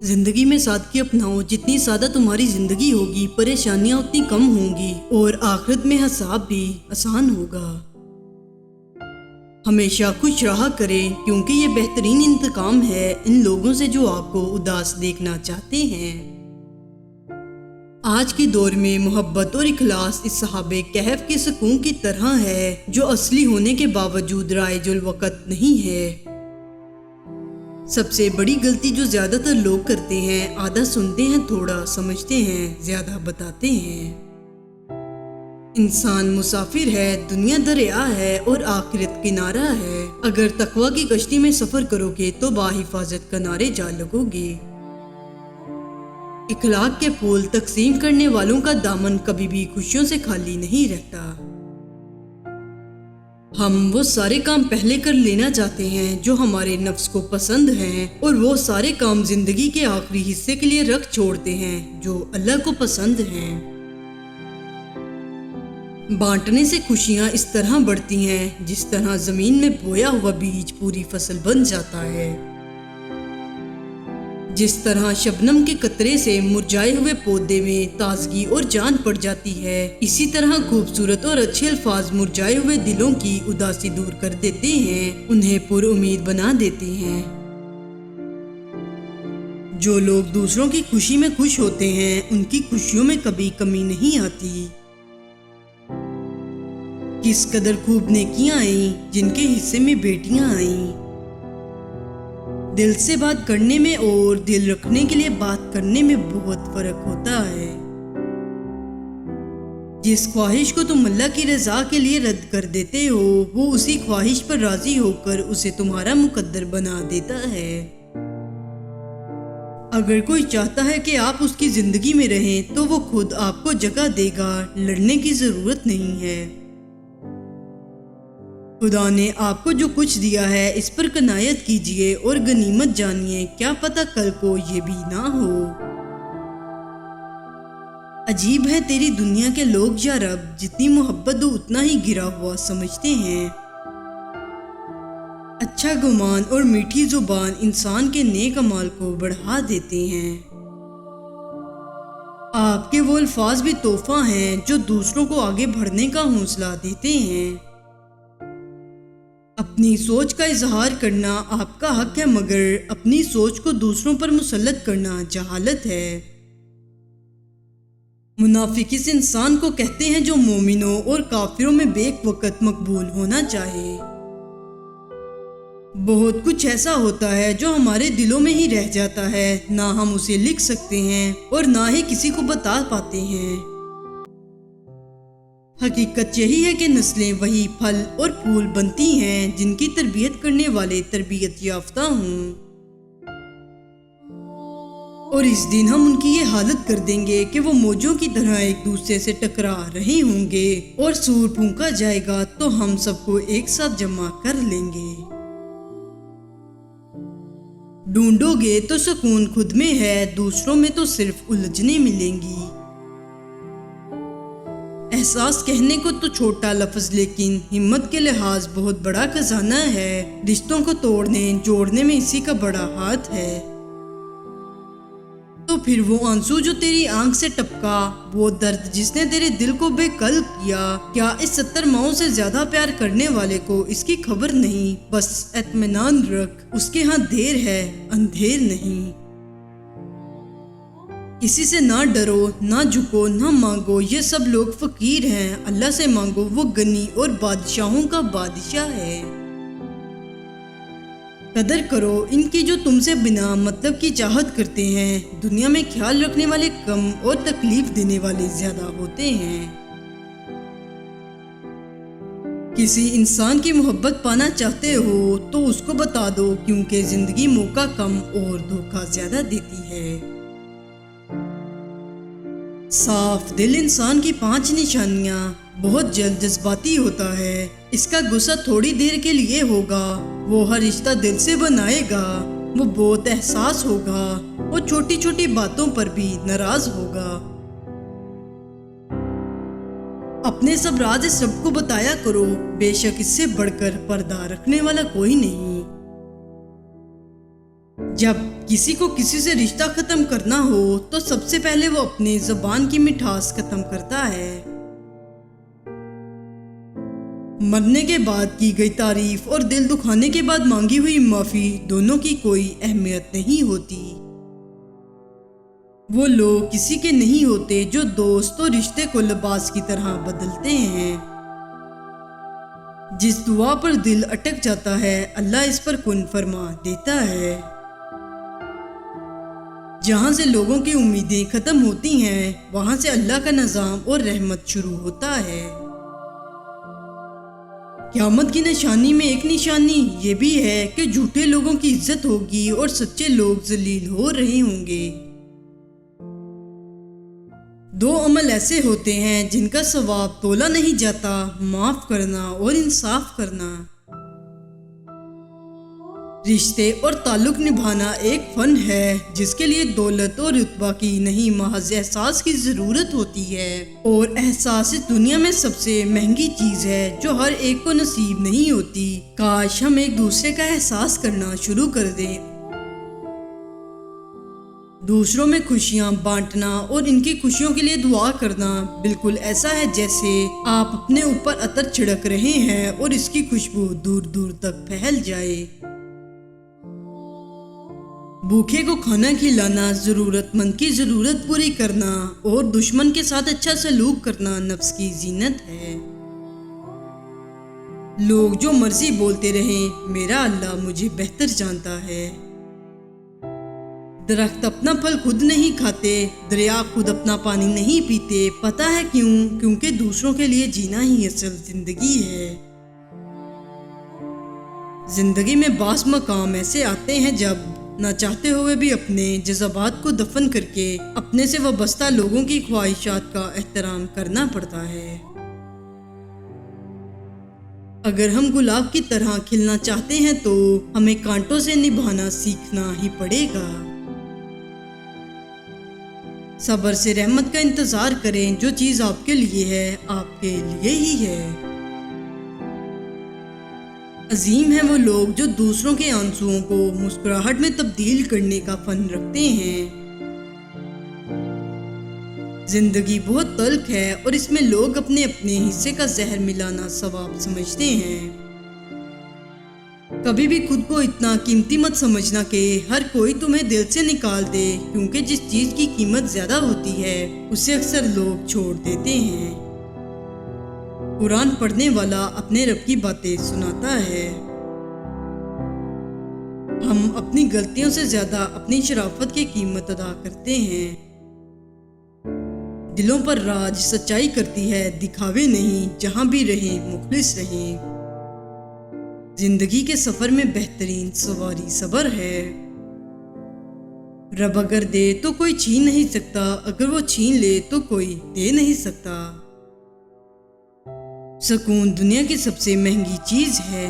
जिंदगी में सादगी अपनाओ। जितनी सादा तुम्हारी जिंदगी होगी, परेशानियां उतनी कम होंगी और आखिरत में हिसाब भी आसान होगा। हमेशा खुश रहा करें, क्योंकि ये बेहतरीन इंतकाम है इन लोगों से जो आपको उदास देखना चाहते हैं। आज के दौर में मोहब्बत और इखलास इस सहाबे कहफ के सुकून की तरह है, जो असली होने के बावजूद राइजुल वक़्त नहीं है। सबसे बड़ी गलती जो ज्यादातर लोग करते हैं, आधा सुनते हैं, थोड़ा समझते हैं, ज्यादा बताते हैं। इंसान मुसाफिर है, दुनिया दरिया है और आखिरत किनारा है। अगर तकवा की कश्ती में सफर करोगे तो बाहिफाजत किनारे जा लगोगे। इखलाक के फूल तकसीम करने वालों का दामन कभी भी खुशियों से खाली नहीं रहता। हम वो सारे काम पहले कर लेना चाहते हैं जो हमारे नफ्स को पसंद हैं, और वो सारे काम जिंदगी के आखिरी हिस्से के लिए रख छोड़ते हैं जो अल्लाह को पसंद हैं। बांटने से खुशियां इस तरह बढ़ती हैं जिस तरह जमीन में बोया हुआ बीज पूरी फसल बन जाता है। जिस तरह शबनम के कतरे से मुरझाए हुए पौधे में ताजगी और जान पड़ जाती है, इसी तरह खूबसूरत और अच्छे अल्फाज मुरझाए हुए दिलों की उदासी दूर कर देते हैं, उन्हें पुरुम्मीद बना देते हैं। जो लोग दूसरों की खुशी में खुश होते हैं, उनकी खुशियों में कभी कमी नहीं आती। किस कदर खूब नेकियां आईं जिनके हिस्से में बेटियां आईं। दिल से बात करने में और दिल रखने के लिए बात करने में बहुत फर्क होता है। जिस ख्वाहिश को तुम अल्लाह की रजा के लिए रद्द कर देते हो, वो उसी ख्वाहिश पर राजी होकर उसे तुम्हारा मुकद्दर बना देता है। अगर कोई चाहता है कि आप उसकी जिंदगी में रहें, तो वो खुद आपको जगह देगा, लड़ने की जरूरत नहीं है। खुदा ने आपको जो कुछ दिया है, इस पर कनायत कीजिए और गनीमत जानिए, क्या पता कल को ये भी ना हो। अजीब है तेरी दुनिया के लोग या रब, जितनी मोहब्बत दो उतना ही गिरा हुआ समझते हैं। अच्छा गुमान और मीठी जुबान इंसान के नेक अमाल को बढ़ा देते हैं। आपके वो अल्फाज भी तोहफा हैं जो दूसरों को आगे बढ़ने का हौसला देते हैं। अपनी सोच का इजहार करना आपका हक है, मगर अपनी सोच को दूसरों पर मुसल्लत करना जहालत है। मुनाफिक इस इंसान को कहते हैं जो मोमिनों और काफिरों में बेक वक़्त मकबूल होना चाहे। बहुत कुछ ऐसा होता है जो हमारे दिलों में ही रह जाता है, ना हम उसे लिख सकते हैं और ना ही किसी को बता पाते हैं। हकीकत यही है कि नस्लें वही फल और फूल बनती हैं जिनकी तरबियत करने वाले तरबियत याफ्ता हों, और इस दिन हम उनकी ये हालत कर देंगे कि वो मौजों की तरह एक दूसरे से टकरा रहे होंगे, और सूर फूंका जाएगा तो हम सबको एक साथ जमा कर लेंगे। ढूंढोगे तो सुकून खुद में है, दूसरों में तो सिर्फ उलझने मिलेंगी। एहसास कहने को तो छोटा लफ्ज, लेकिन हिम्मत के लिहाज बहुत बड़ा खजाना है। रिश्तों को तोड़ने जोड़ने में इसी का बड़ा हाथ है। तो फिर वो आंसू जो तेरी आंख से टपका, वो दर्द जिसने तेरे दिल को बेकल किया, क्या इस 70 माओं से ज्यादा प्यार करने वाले को इसकी खबर नहीं? बस इत्मीनान रख, उसके यहाँ देर है, अंधेर नहीं। किसी से ना डरो, ना झुको, ना मांगो, ये सब लोग फकीर हैं। अल्लाह से मांगो, वो गनी और बादशाहों का बादशाह है। कदर करो इनकी जो तुमसे बिना मतलब की चाहत करते हैं। दुनिया में ख्याल रखने वाले कम और तकलीफ देने वाले ज्यादा होते हैं। किसी इंसान की मोहब्बत पाना चाहते हो तो उसको बता दो, क्योंकि जिंदगी मौका कम और धोखा ज्यादा देती है। साफ दिल इंसान की 5 निशानियां। बहुत जल्द जज्बाती होता है, इसका गुस्सा थोड़ी देर के लिए होगा, वो हर रिश्ता दिल से बनाएगा, वो बहुत एहसास होगा, वो छोटी छोटी बातों पर भी नाराज होगा। अपने सब राज सबको बताया करो, बेशक इससे बढ़कर पर्दा रखने वाला कोई नहीं। जब किसी को किसी से रिश्ता खत्म करना हो तो सबसे पहले वो अपने ज़बान की मिठास खत्म करता है। मरने के बाद की गई तारीफ और दिल दुखाने के बाद मांगी हुई माफी दोनों की कोई अहमियत नहीं होती। वो लोग किसी के नहीं होते जो दोस्त और रिश्ते को लिबास की तरह बदलते हैं। जिस दुआ पर दिल अटक जाता है अल्लाह इस पर कुन फरमा देता है। जहाँ से लोगों की उम्मीदें खत्म होती हैं वहाँ से अल्लाह का निज़ाम और रहमत शुरू होता है। क़यामत की निशानी में एक निशानी ये भी है कि झूठे लोगों की इज्जत होगी और सच्चे लोग जलील हो रहे होंगे। दो अमल ऐसे होते हैं जिनका सवाब तोला नहीं जाता, माफ करना और इंसाफ करना। रिश्ते और ताल्लुक निभाना एक फन है जिसके लिए दौलत और रुतबा की नहीं महज एहसास की जरूरत होती है। और एहसास इस दुनिया में सबसे महंगी चीज है जो हर एक को नसीब नहीं होती। काश हम एक दूसरे का एहसास करना शुरू कर दें। दूसरों में खुशियां बांटना और इनकी खुशियों के लिए दुआ करना बिल्कुल ऐसा है जैसे आप अपने ऊपर अतर छिड़क रहे हैं और इसकी खुशबू दूर दूर तक फैल जाए। भूखे को खाना खिलाना, जरूरतमंद की जरूरत पूरी करना और दुश्मन के साथ अच्छा सलूक करना नफ्स की जीनत है। लोग जो मर्जी बोलते रहें, मेरा अल्लाह मुझे बेहतर जानता है। दरख्त अपना फल खुद नहीं खाते, दरिया खुद अपना पानी नहीं पीते। पता है क्यों? क्योंकि दूसरों के लिए जीना ही असल जिंदगी है। जिंदगी में बास मकाम ऐसे आते हैं जब ना चाहते हुए भी अपने जज्बात को दफन करके अपने से वाबस्ता लोगों की ख्वाहिशात का एहतराम करना पड़ता है। अगर हम गुलाब की तरह खिलना चाहते हैं तो हमें कांटों से निभाना सीखना ही पड़ेगा। सब्र से रहमत का इंतजार करें। जो चीज आपके लिए है आपके लिए ही है। अजीम है वो लोग जो दूसरों के आंसुओं को मुस्कुराहट में तब्दील करने का फन रखते हैं। जिंदगी बहुत तल्ख है और इसमें लोग अपने अपने हिस्से का जहर मिलाना सवाब समझते हैं। कभी भी खुद को इतना कीमती मत समझना कि हर कोई तुम्हें दिल से निकाल दे, क्योंकि जिस चीज की कीमत ज्यादा होती है उसे अक्सर लोग छोड़ देते हैं। कुरान पढ़ने वाला अपने रब की बातें सुनाता है। हम अपनी गलतियों से ज्यादा अपनी शराफत की कीमत अदा करते हैं। दिलों पर राज सच्चाई करती है, दिखावे नहीं। जहां भी रहें मुखलिस रहें। जिंदगी के सफर में बेहतरीन सवारी सबर है। रब अगर दे तो कोई छीन नहीं सकता, अगर वो छीन ले तो कोई दे नहीं सकता। सुकून दुनिया की सबसे महंगी चीज है।